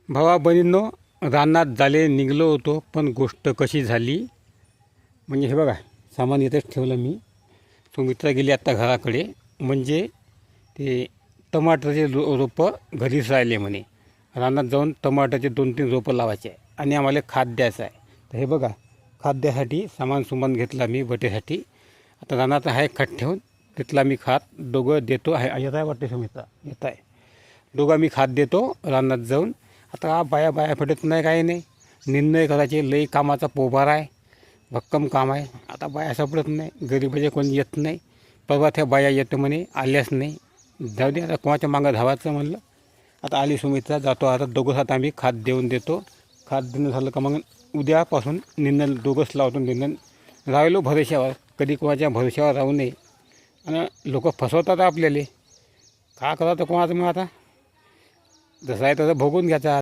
भावा बहिणींनो, रानात जाले निघलो होतो, पण गोष्ट कशी झाली म्हणजे हे बघा, सामान इथंच ठेवलं मी. सुमित्रा गेली आत्ता घराकडे. म्हणजे ते टमाटरचे रोपं घरीच राहिले म्हणे. रानात जाऊन टमाटरचे 2-3 रोपं लावायचे आहे आणि आम्हाला खाद द्यायचं आहे. तर हे बघा, खाद्यासाठी सामान घेतला मी बटेसाठी. आता रानात आहे खत ठेवून, तिथला मी खाद दोघं देतो आहे. येत आहे वाटते सुमित्रा, येत आहे. दोघं मी खाद देतो रानात जाऊन. आता बाया फटत नाही, काही नाही. निर्णय करायचे लई कामाचा पोभार आहे, भक्कम काम आहे. आता बाया सापडत नाही, गरीबाचे कोणी येत नाही. परवा त्या बाया येतं म्हणे, आल्याच नाही. जाऊ दे, आता कोणाच्या मागं धावायचं म्हणलं. आता आली सुमित्रा, जातो आता दोघंच. आता आम्ही खाद देऊन देतो. खाद देणं झालं का मग उद्यापासून निंदन दोघंच लावतो. निंदन राहिलो भरोश्यावर, कधी कोणाच्या भरोश्यावर राहू नये. आणि लोक फसवतात आपल्याला. का करावं तर कोणाचं मग आता जसं आहे तसं भोगून घ्यायचा.